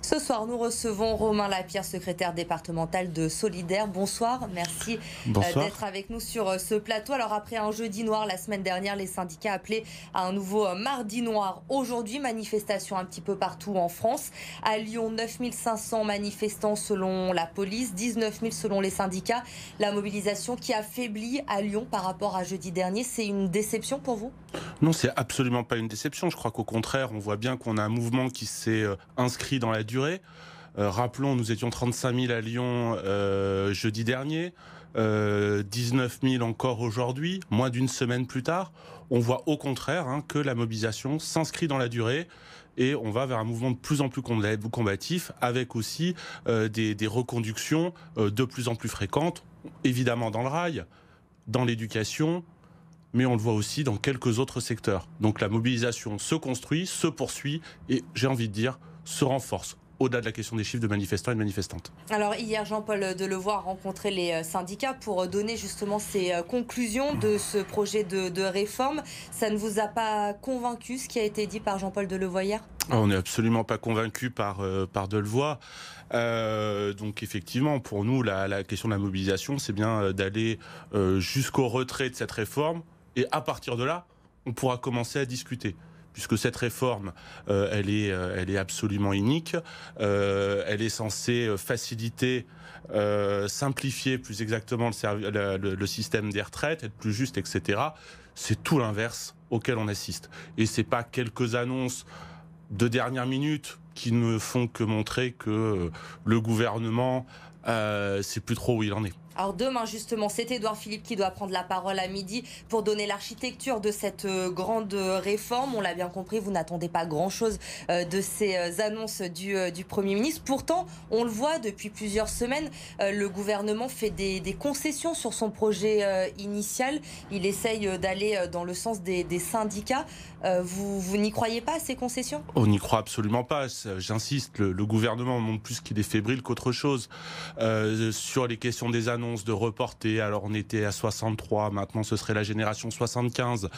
Ce soir, nous recevons Romain Lapierre, secrétaire départemental de Solidaires. Bonsoir, merci d'être Bonsoir. avec nous sur ce plateau. Alors après un jeudi noir la semaine dernière, les syndicats appelaient à un nouveau mardi noir. Aujourd'hui, manifestation un petit peu partout en France. À Lyon, 9500 manifestants selon la police, 19 000 selon les syndicats. La mobilisation qui affaiblit à Lyon par rapport à jeudi dernier, c'est une déception pour vous? Non, c'est absolument pas une déception. Je crois qu'au contraire, on voit bien qu'on a un mouvement qui s'est inscrit dans la durée. Rappelons, nous étions 35 000 à Lyon jeudi dernier, 19 000 encore aujourd'hui, moins d'une semaine plus tard. On voit au contraire que la mobilisation s'inscrit dans la durée et on va vers un mouvement de plus en plus combatif, avec aussi des reconductions de plus en plus fréquentes, évidemment dans le rail, dans l'éducation, mais on le voit aussi dans quelques autres secteurs. Donc la mobilisation se construit, se poursuit et, j'ai envie de dire, se renforce, au-delà de la question des chiffres de manifestants et de manifestantes. Alors hier, Jean-Paul Delevoye a rencontré les syndicats pour donner justement ses conclusions de ce projet de réforme. Ça ne vous a pas convaincu ce qui a été dit par Jean-Paul Delevoye hier? On n'est absolument pas convaincu par Delevoye. Donc effectivement, pour nous, la question de la mobilisation, c'est bien d'aller jusqu'au retrait de cette réforme. Et à partir de là, on pourra commencer à discuter. Puisque cette réforme, elle est absolument inique. Elle est censée faciliter, simplifier plus exactement le système des retraites, être plus juste, etc. C'est tout l'inverse auquel on assiste. Et c'est pas quelques annonces de dernière minute qui ne font que montrer que le gouvernement sait plus trop où il en est. Alors demain justement, c'est Édouard Philippe qui doit prendre la parole à midi pour donner l'architecture de cette grande réforme. On l'a bien compris, vous n'attendez pas grand-chose de ces annonces du Premier ministre. Pourtant, on le voit depuis plusieurs semaines, le gouvernement fait des concessions sur son projet initial. Il essaye d'aller dans le sens des syndicats. Vous n'y croyez pas à ces concessions? On n'y croit absolument pas. J'insiste, le gouvernement montre plus qu'il est fébrile qu'autre chose. Sur les questions des annonces, de reporter, alors on était à 63, maintenant ce serait la génération 75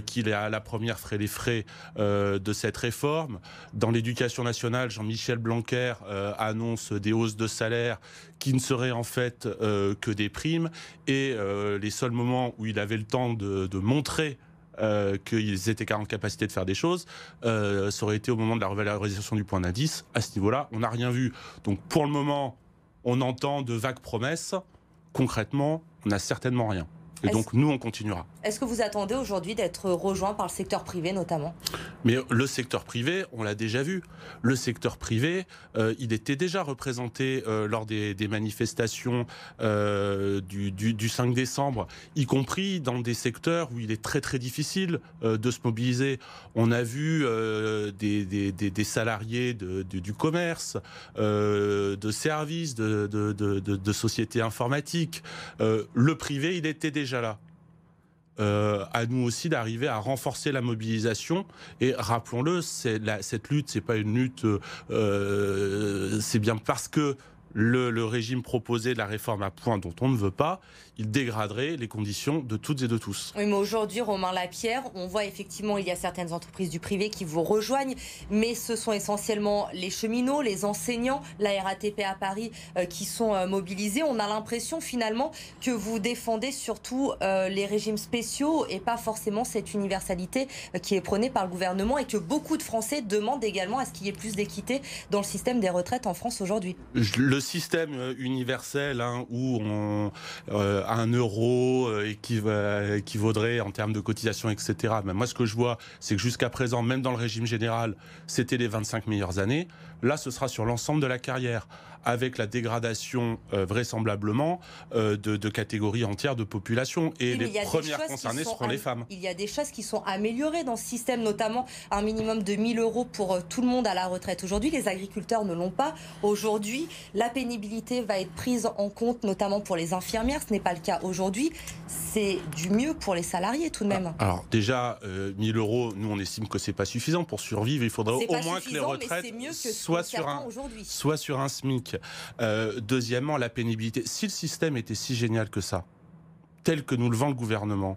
qui à la première ferait les frais de cette réforme. Dans l'éducation nationale, Jean-Michel Blanquer annonce des hausses de salaire qui ne seraient en fait que des primes, et les seuls moments où il avait le temps de montrer qu'ils étaient en capacité de faire des choses, ça aurait été au moment de la revalorisation du point d'indice. À ce niveau-là, on n'a rien vu. Donc pour le moment, on entend de vagues promesses. Concrètement, on n'a certainement rien. Et donc nous, on continuera. Est-ce que vous attendez aujourd'hui d'être rejoint par le secteur privé notamment? Mais le secteur privé, on l'a déjà vu. Le secteur privé, il était déjà représenté lors des manifestations du 5 décembre, y compris dans des secteurs où il est très très difficile de se mobiliser. On a vu des salariés du commerce, de services, de sociétés informatiques. Le privé, il était déjà là. À nous aussi d'arriver à renforcer la mobilisation. Et rappelons-le, cette lutte, c'est pas une lutte, c'est bien parce que le régime proposé de la réforme à point dont on ne veut pas, il dégraderait les conditions de toutes et de tous. Oui, mais aujourd'hui, Romain Lapierre, on voit effectivement il y a certaines entreprises du privé qui vous rejoignent, mais ce sont essentiellement les cheminots, les enseignants, la RATP à Paris qui sont mobilisés. On a l'impression finalement que vous défendez surtout les régimes spéciaux et pas forcément cette universalité qui est prônée par le gouvernement, et que beaucoup de Français demandent également à ce qu'il y ait plus d'équité dans le système des retraites en France aujourd'hui. Le système universel où à 1 euro équivaudrait en termes de cotisation, etc. Mais moi, ce que je vois, c'est que jusqu'à présent, même dans le régime général, c'était les 25 meilleures années. Là, ce sera sur l'ensemble de la carrière, avec la dégradation vraisemblablement de catégories entières de population. Et Oui, les premières concernées seront les femmes. Il y a des choses qui sont améliorées dans ce système, notamment un minimum de 1 000 € pour tout le monde à la retraite. Aujourd'hui, les agriculteurs ne l'ont pas. Aujourd'hui, la pénibilité va être prise en compte, notamment pour les infirmières. Ce n'est pas le cas aujourd'hui. C'est du mieux pour les salariés tout de même. Alors déjà, 1 000 €, nous on estime que c'est pas suffisant pour survivre. Il faudrait au moins que les retraites soient sur un SMIC. Deuxièmement, la pénibilité. Si le système était si génial que ça, tel que nous le vend le gouvernement,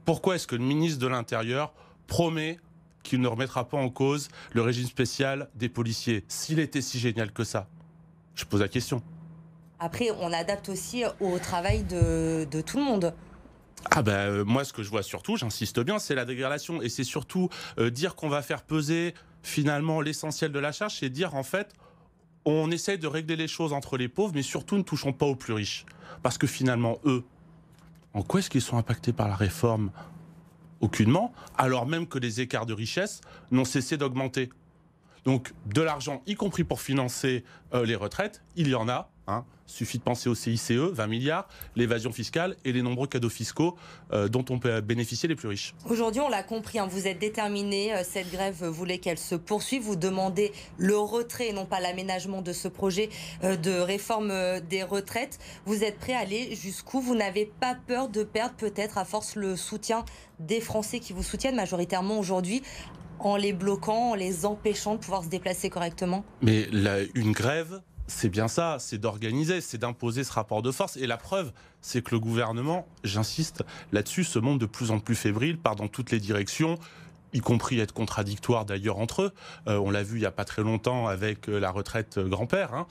pourquoi est-ce que le ministre de l'Intérieur promet qu'il ne remettra pas en cause le régime spécial des policiers. S'il était si génial que ça, je pose la question. Après, on adapte aussi au travail de tout le monde. Ah ben, moi, ce que je vois surtout, j'insiste bien, c'est la dégradation. Et c'est surtout dire qu'on va faire peser finalement l'essentiel de la charge, c'est dire en fait, on essaye de régler les choses entre les pauvres, mais surtout ne touchons pas aux plus riches. Parce que finalement, eux, en quoi est-ce qu'ils sont impactés par la réforme? Aucunement, alors même que les écarts de richesse n'ont cessé d'augmenter. Donc de l'argent, y compris pour financer les retraites, il y en a. Suffit de penser au CICE, 20 milliards, l'évasion fiscale et les nombreux cadeaux fiscaux dont on peut bénéficier les plus riches. Aujourd'hui, on l'a compris, vous êtes déterminés, cette grève, vous voulez qu'elle se poursuive, vous demandez le retrait et non pas l'aménagement de ce projet de réforme des retraites. Vous êtes prêts à aller jusqu'où? Vous n'avez pas peur de perdre peut-être à force le soutien des Français qui vous soutiennent majoritairement aujourd'hui, en les bloquant, en les empêchant de pouvoir se déplacer correctement? Mais une grève, c'est bien ça, c'est d'organiser, c'est d'imposer ce rapport de force. Et la preuve, c'est que le gouvernement, j'insiste là-dessus, se montre de plus en plus fébrile, part dans toutes les directions, y compris être contradictoire d'ailleurs entre eux. On l'a vu il n'y a pas très longtemps avec la retraite grand-père.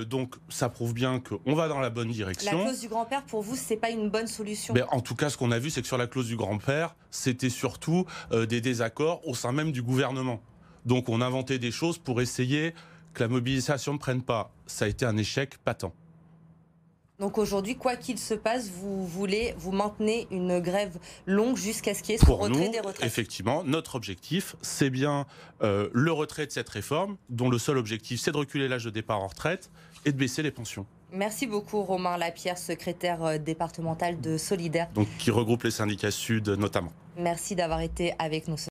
Donc ça prouve bien qu'on va dans la bonne direction. La clause du grand-père, pour vous, c'est pas une bonne solution? Mais en tout cas, ce qu'on a vu, c'est que sur la clause du grand-père, c'était surtout des désaccords au sein même du gouvernement. Donc on inventait des choses pour essayer que la mobilisation ne prenne pas. Ça a été un échec patent. Donc aujourd'hui, quoi qu'il se passe, vous maintenez une grève longue jusqu'à ce qu'il y ait ce retrait des retraites? Effectivement, notre objectif, c'est bien le retrait de cette réforme, dont le seul objectif, c'est de reculer l'âge de départ en retraite et de baisser les pensions. Merci beaucoup Romain Lapierre, secrétaire départemental de Solidaires. Donc qui regroupe les syndicats Sud notamment. Merci d'avoir été avec nous.